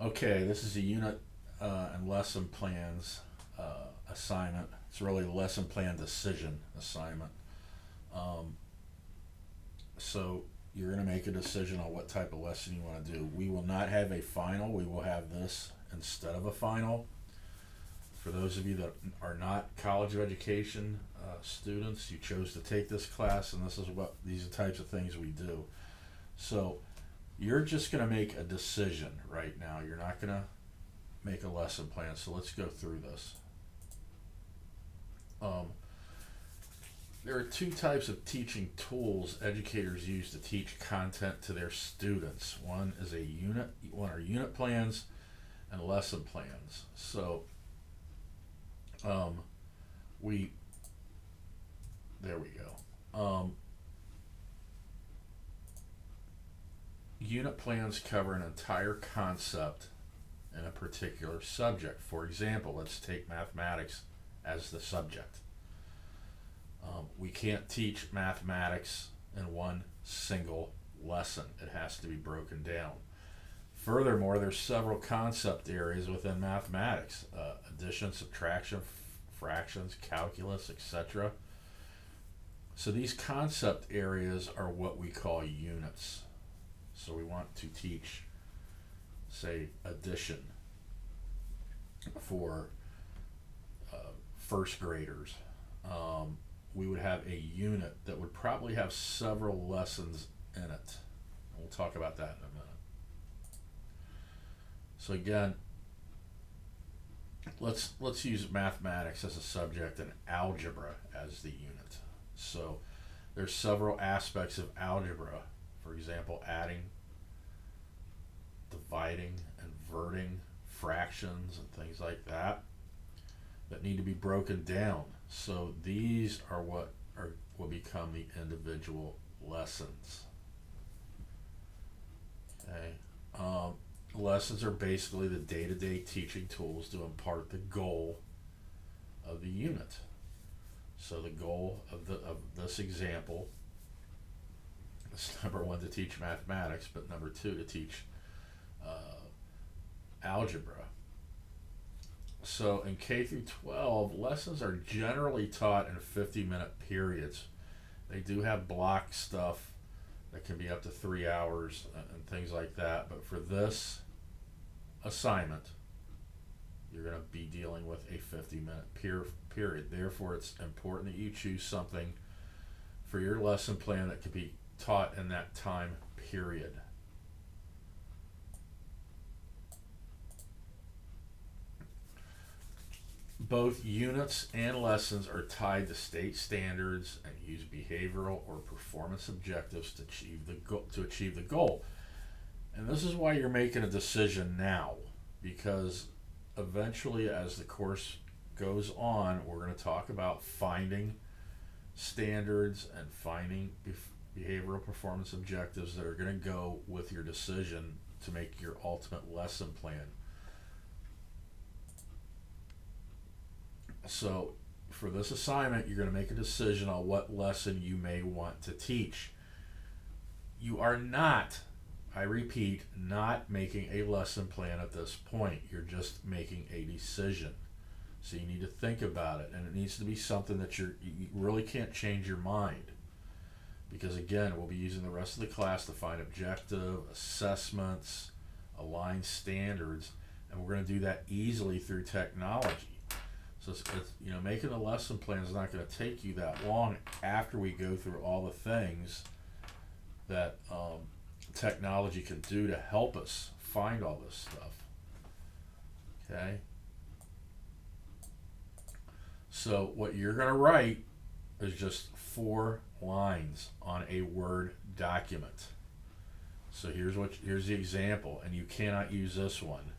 Okay, this is a unit and lesson plans assignment. It's really a lesson plan decision assignment. Um, so you're going to make a decision on what type of lesson you want to do. We will not have a final. We will have this instead of a final. For those of you that are not College of Education students, you chose to take this class, and this is what these are the types of things we do. So you're just going to make a decision right now. You're not going to make a lesson plan. So let's go through this. Um, there are two types of teaching tools educators use to teach content to their students. One are unit plans and lesson plans. So um, we there we go. Unit plans cover an entire concept in a particular subject. For example, let's take mathematics as the subject. We can't teach mathematics in one single lesson. It has to be broken down. Furthermore, there's several concept areas within mathematics: addition, subtraction, fractions, calculus, etc. So these concept areas are what we call units. So we want to teach, say, addition for first graders. We would have a unit that would probably have several lessons in it. We'll talk about that in a minute. So again, let's use mathematics as a subject and algebra as the unit. So there's several aspects of algebra. For example, adding, dividing, inverting, fractions, and things like that need to be broken down. So these are what will become the individual lessons. Okay. Lessons are basically the day-to-day teaching tools to impart the goal of the unit. So the goal of this example is number one, to teach mathematics, but number two, to teach algebra. So in K through 12, lessons are generally taught in 50-minute periods. They do have block stuff that can be up to 3 hours and things like that. But for this assignment, you're going to be dealing with a 50-minute period. Therefore, it's important that you choose something for your lesson plan that can be taught in that time period. Both units and lessons are tied to state standards and use behavioral or performance objectives to achieve the goal. And this is why you're making a decision now, because eventually, as the course goes on, we're going to talk about finding standards and finding behavioral performance objectives that are going to go with your decision to make your ultimate lesson plan. So for this assignment, you're going to make a decision on what lesson you may want to teach. You are not, I repeat, not making a lesson plan at this point. You're just making a decision. So you need to think about it, and it needs to be something that you really can't change your mind. Because again, we'll be using the rest of the class to find objective assessments, align standards, and we're going to do that easily through technology. So it's making a lesson plan is not going to take you that long after we go through all the things that technology can do to help us find all this stuff. Okay? So what you're going to write is just 4 lines on a Word document. So here's the example, and you cannot use this one.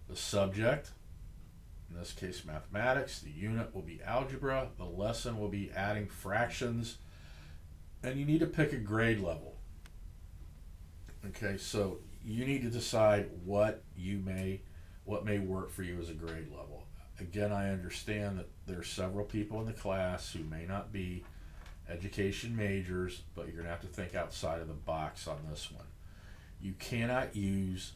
The subject, in this case mathematics, the unit will be algebra, the lesson will be adding fractions, and you need to pick a grade level. Okay, so you need to decide what may work for you as a grade level. Again, I understand that there's several people in the class who may not be education majors, but you're going to have to think outside of the box on this one. You cannot use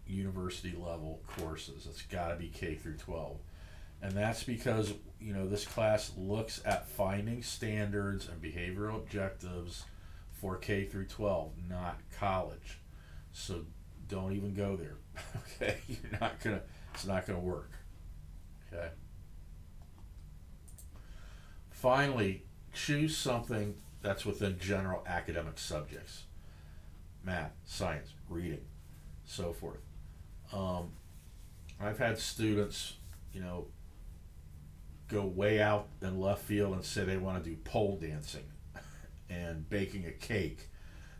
university level courses. It's got to be K through 12. And that's because, this class looks at finding standards and behavioral objectives for K through 12, not college. So don't even go there. Okay? It's not gonna work. Okay? Finally, choose something that's within general academic subjects. Math, science, reading, so forth. Um, I've had students, go way out in left field and say they want to do pole dancing and baking a cake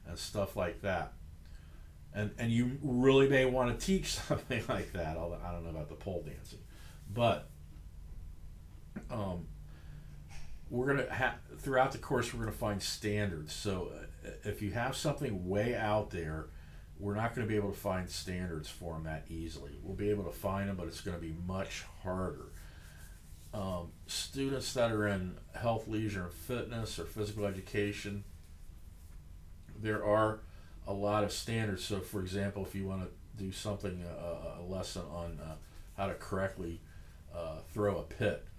and stuff like that. And you really may want to teach something like that, although I don't know about the pole dancing. But we're going to have, throughout the course, we're going to find standards. So if you have something way out there, we're not going to be able to find standards for them that easily. We'll be able to find them, but it's going to be much harder. Students that are in health, leisure, and fitness or physical education, there are a lot of standards. So, for example, if you want to do something, a lesson on how to correctly throw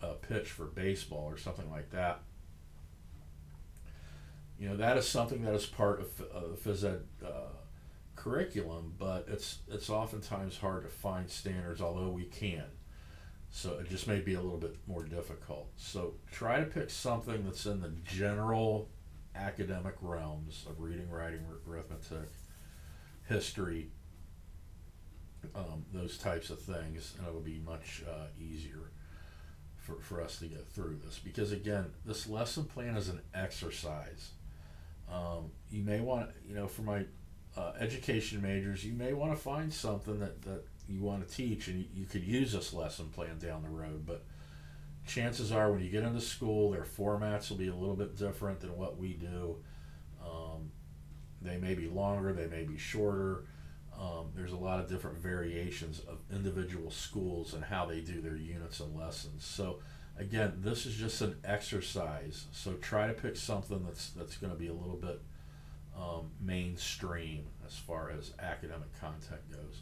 a pitch for baseball or something like that, that is something that is part of the phys ed curriculum, but it's oftentimes hard to find standards, although we can. So it just may be a little bit more difficult. So try to pick something that's in the general academic realms of reading, writing, arithmetic, history, those types of things, and it'll be much easier for us to get through this. Because again, this lesson plan is an exercise. You may want, for my education majors, you may want to find something that you want to teach, and you could use this lesson plan down the road. But chances are, when you get into school, their formats will be a little bit different than what we do. They may be longer, they may be shorter. There's a lot of different variations of individual schools and how they do their units and lessons. So again, this is just an exercise. So try to pick something that's going to be a little bit mainstream as far as academic content goes.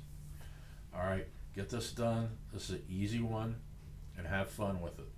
All right, get this done. This is an easy one, and have fun with it.